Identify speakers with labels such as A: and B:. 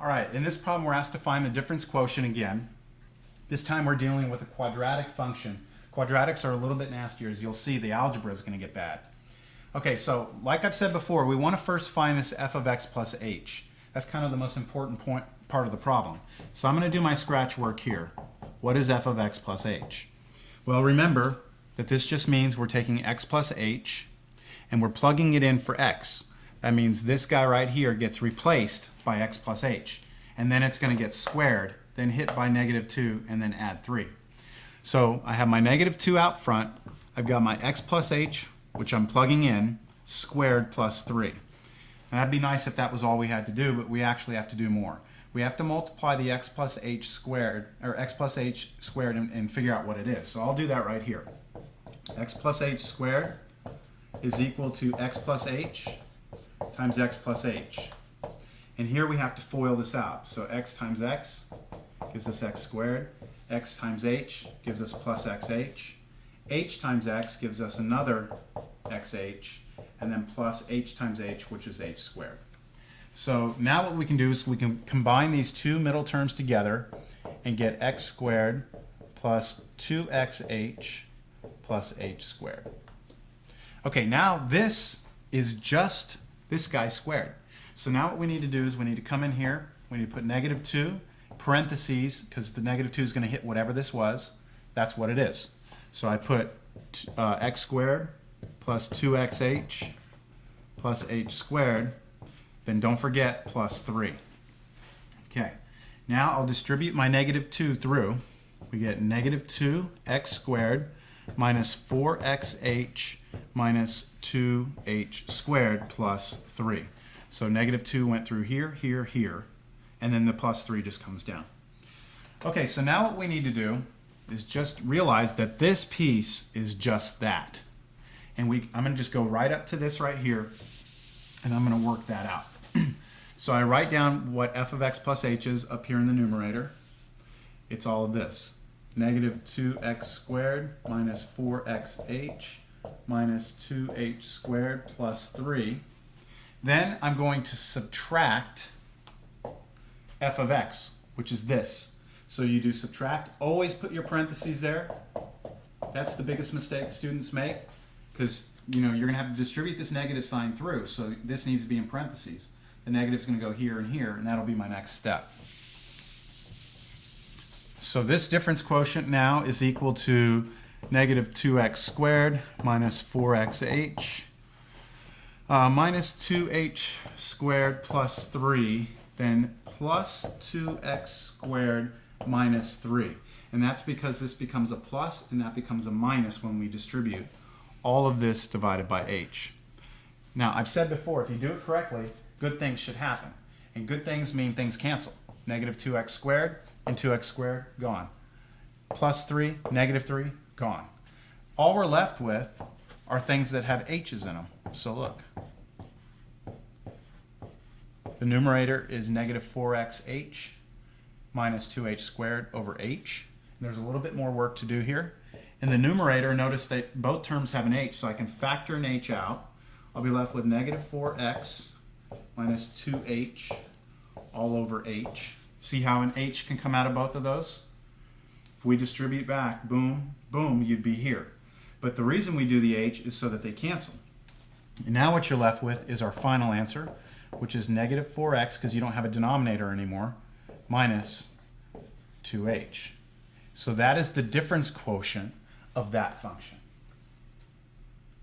A: All right, in this problem we're asked to find the difference quotient again. This time we're dealing with a quadratic function. Quadratics are a little bit nastier. As you'll see, the algebra is going to get bad. Okay, so like I've said before, we want to first find this f of x plus h. That's kind of the most important part of the problem. So I'm going to do my scratch work here. What is f of x plus h? Well, remember that this just means we're taking x plus h and we're plugging it in for x. That means this guy right here gets replaced by x plus h. And then it's going to get squared, then hit by -2, and then add 3. So I have my -2 out front. I've got my x plus h, which I'm plugging in, squared plus 3. And that'd be nice if that was all we had to do, but we actually have to do more. We have to multiply the x plus h squared, or x plus h squared, and figure out what it is. So I'll do that right here. X plus h squared is equal to x plus h times x plus h. And here we have to FOIL this out. So x times x gives us x squared. X times h gives us plus xh. H times x gives us another xh. And then plus h times h, which is h squared. So now what we can do is we can combine these two middle terms together and get x squared plus 2xh plus h squared. Okay, now this is just this guy squared. So now what we need to do is we need to come in here, we need to put -2, parentheses, because the -2 is going to hit whatever this was. That's what it is. So I put x squared plus 2xh plus h squared, then don't forget plus 3. Okay, now I'll distribute my -2 through. We get -2x squared minus 4xh minus 2h squared plus 3. So -2 went through here, here, here, and then the plus 3 just comes down. Okay, so now what we need to do is just realize that this piece is just that. And I'm going to just go right up to this right here, and I'm going to work that out. So I write down what f of x plus h is up here in the numerator. It's all of this. -2x squared minus 4xh minus 2h squared plus 3. Then I'm going to subtract f of x, which is this. So you do subtract. Always put your parentheses there. That's the biggest mistake students make, because you're going to have to distribute this negative sign through. So this needs to be in parentheses. The negative is going to go here and here, and that'll be my next step. So this difference quotient now is equal to -2x squared minus 4xh minus 2h squared plus 3, then plus 2x squared minus 3. And that's because this becomes a plus and that becomes a minus when we distribute all of this divided by h. Now, I've said before, if you do it correctly, good things should happen. And good things mean things cancel. -2x squared and 2x squared, gone. Plus 3, -3, gone. All we're left with are things that have h's in them. So look. The numerator is -4xh minus 2h squared over h. And there's a little bit more work to do here. In the numerator, notice that both terms have an h, so I can factor an h out. I'll be left with -4x minus 2h all over h. See how an h can come out of both of those? If we distribute back, boom, boom, you'd be here. But the reason we do the h is so that they cancel. And now what you're left with is our final answer, which is -4x, because you don't have a denominator anymore, minus 2h. So that is the difference quotient of that function.